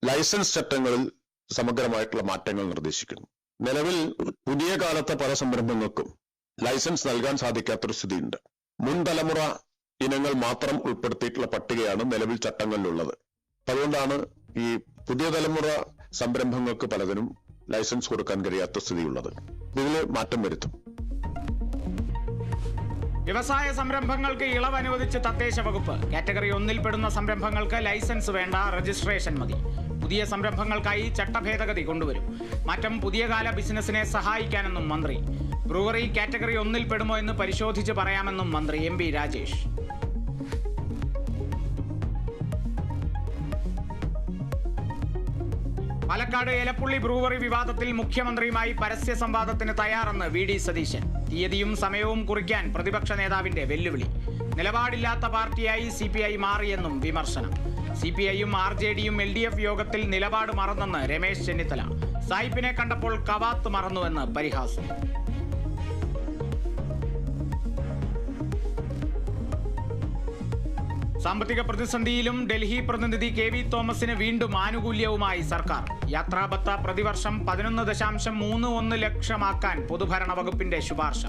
Licence ചട്ടങ്ങളിൽ സമഗ്രമായിട്ടുള്ള മാറ്റങ്ങൾ നിർദ്ദേശിക്കുന്നു. നിലവിൽ പുതിയ കാലത്തെ പല സംരംഭങ്ങൾക്കും ലൈസൻസ് നൽകാൻ സാധിക്കാത്തൊരു സ്ഥിതിയുണ്ട്. മുൻ തലമുറ ഇനങ്ങൾ മാത്രം ഉൾപ്പെടുത്തിയിട്ടുള്ള പട്ടികയാണ് നിലവിൽ ചട്ടങ്ങളിലുള്ളത്. അതുകൊണ്ടാണ് ഈ പുതിയ തലമുറ സംരംഭങ്ങൾക്ക് പലതിനും ലൈസൻസ് കൊടുക്കാൻ കഴിയാത്ത സ്ഥിതിയുള്ളത്. ഇതിൽ മാറ്റം വരുത്തും. വ്യവസായ സംരംഭങ്ങൾക്ക് ഇളവ് അനുവദിച്ച് തദ്ദേശ വകുപ്പ്. കാറ്റഗറി 1 പെടുന്ന സംരംഭങ്ങൾക്ക് ലൈസൻസ് വേണ്ട, രജിസ്ട്രേഷൻ മതി. പുതിയ സംരംഭങ്ങൾക്കായി ചട്ടഭേദഗതി കൊണ്ടുവരും. മാറ്റം പുതിയ കാല ബിസിനസിനെ സഹായിക്കാനെന്നും മന്ത്രി. ബ്രൂവറി കാറ്റഗറി 1 പെടുമോ എന്ന് പരിശോധിച്ച് പറയാമെന്നും മന്ത്രി MP രാജേഷ്. പാലക്കാട് എലപ്പുള്ളി ബ്രൂവറി വിവാദത്തിൽ മുഖ്യമന്ത്രിയുമായി പരസ്യ സംവാദത്തിന് തയ്യാറെന്ന് VD സതീശൻ. തീയതിയും സമയവും കുറിക്കാൻ പ്രതിപക്ഷ നേതാവിന്റെ വെല്ലുവിളി. നിലപാടില്ലാത്ത പാർട്ടിയായി CPI മാറിയെന്നും വിമർശനം. CPIയും RJDയും LDF യോഗത്തിൽ നിലപാട് മറന്നെന്ന് രമേശ് ചെന്നിത്തല. സായിപ്പിനെ കണ്ടപ്പോൾ കവാത്ത് മറന്നുവെന്ന് പരിഹാസം. സാമ്പത്തിക പ്രതിസന്ധിയിലും ഡൽഹി പ്രതിനിധി KV തോമസിന് വീണ്ടും ആനുകൂല്യവുമായി സർക്കാർ. യാത്രാബത്ത പ്രതിവർഷം 11.31 ലക്ഷമാക്കാൻ പൊതുഭരണ വകുപ്പിന്റെ ശുപാർശ.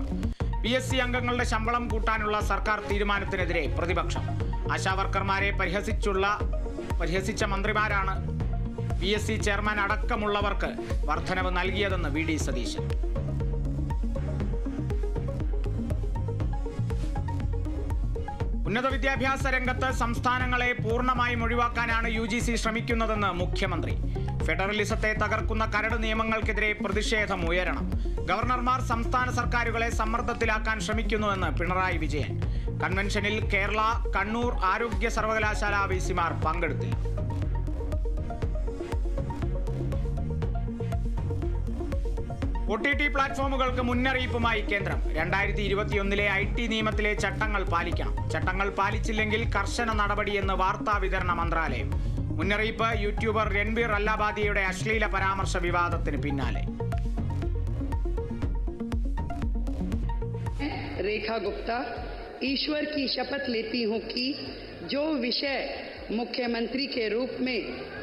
PSC അംഗങ്ങളുടെ ശമ്പളം കൂട്ടാനുള്ള സർക്കാർ തീരുമാനത്തിനെതിരെ പ്രതിപക്ഷം. ആശാവർക്കർമാരെ പരിഹസിച്ച മന്ത്രിമാരാണ് PSC ചെയർമാൻ അടക്കമുള്ളവർക്ക് വർധനവ് നൽകിയതെന്ന് VD സതീശൻ. ഉന്നത വിദ്യാഭ്യാസ രംഗത്ത് സംസ്ഥാനങ്ങളെ പൂർണ്ണമായും ഒഴിവാക്കാനാണ് UGC ശ്രമിക്കുന്നതെന്ന് മുഖ്യമന്ത്രി. ഫെഡറലിസത്തെ തകർക്കുന്ന കരട് നിയമങ്ങൾക്കെതിരെ പ്രതിഷേധം ഉയരണം. ഗവർണർമാർ സംസ്ഥാന സർക്കാരുകളെ സമ്മർദ്ദത്തിലാക്കാൻ ശ്രമിക്കുന്നുവെന്ന് പിണറായി വിജയൻ. കൺവെൻഷനിൽ കേരള, കണ്ണൂർ ആരോഗ്യ സർവകലാശാല VC-മാർ പങ്കെടുത്തില്ല. OTT പ്ലാറ്റ്ഫോമുകൾക്ക് മുന്നറിയിപ്പുമായി കേന്ദ്രം. 2021 IT നിയമത്തിലെ ചട്ടങ്ങൾ പാലിക്കണം. ചട്ടങ്ങൾ പാലിച്ചില്ലെങ്കിൽ കർശന നടപടിയെന്ന് വാർത്താ വിതരണ മന്ത്രാലയം. മുന്നറിയിപ്പ് യൂട്യൂബർ രൺബീർ അല്ലാബാദിയുടെ അശ്ലീല പരാമർശ വിവാദത്തിന് പിന്നാലെ. रेखा गुप्ता ईश्वर की शपथ लेती हूं कि जो विषय मुख्यमंत्री के रूप में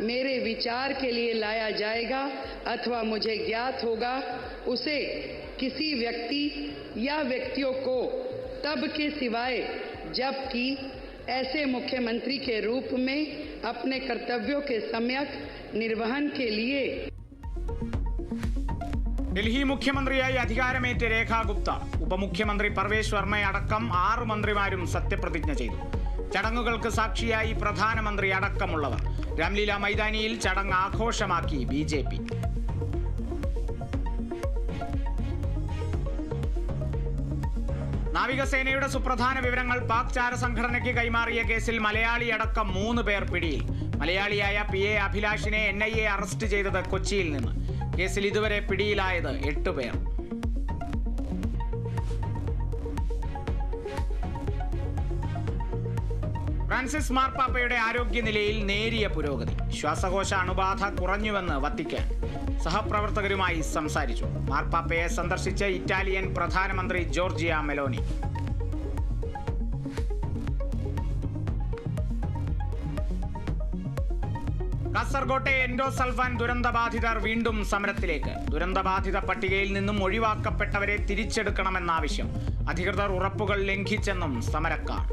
मेरे विचार के लिए लाया जाएगा अथवा मुझे ज्ञात होगा उसे किसी व्यक्ति या व्यक्तियों को तब के सिवाय जबकि ऐसे मुख्यमंत्री के रूप में अपने कर्तव्यों के सम्यक निर्वहन के लिए. ഡൽഹി മുഖ്യമന്ത്രിയായി അധികാരമേറ്റ രേഖ ഗുപ്ത ഉപമുഖ്യമന്ത്രി പർവേഷ് വർമ്മയടക്കം 6 മന്ത്രിമാരും സത്യപ്രതിജ്ഞ ചെയ്തു. ചടങ്ങുകൾക്ക് സാക്ഷിയായി പ്രധാനമന്ത്രി അടക്കമുള്ളവർ. രാംലീല മൈതാനിയിൽ ചടങ്ങ് ആഘോഷമാക്കി BJP. നാവികസേനയുടെ സുപ്രധാന വിവരങ്ങൾ പാക് ചാര സംഘടനയ്ക്ക് കൈമാറിയ കേസിൽ മലയാളിയടക്കം 3 പേർ പിടിയിൽ. മലയാളിയായ PA അഭിലാഷിനെ NIA അറസ്റ്റ് ചെയ്തത് കൊച്ചിയിൽ നിന്ന്. കേസിൽ ഇതുവരെ പിടിയിലായത് 8 പേർ. ഫ്രാൻസിസ് മാർപ്പാപ്പയുടെ ആരോഗ്യനിലയിൽ നേരിയ പുരോഗതി. ശ്വാസകോശ അണുബാധ കുറഞ്ഞുവെന്ന് വത്തിക്കാൻ. സഹപ്രവർത്തകരുമായി സംസാരിച്ചു. മാർപ്പാപ്പയെ സന്ദർശിച്ച ഇറ്റാലിയൻ പ്രധാനമന്ത്രി ജോർജിയ മെലോനി. കാസർകോട്ടെ എൻഡോസൾഫാൻ ദുരന്തബാധിതർ വീണ്ടും സമരത്തിലേക്ക്. ദുരന്തബാധിത പട്ടികയിൽ നിന്നും ഒഴിവാക്കപ്പെട്ടവരെ തിരിച്ചെടുക്കണമെന്നാവശ്യം. അധികൃതർ ഉറപ്പുകൾ ലംഘിച്ചെന്നും സമരക്കാർ.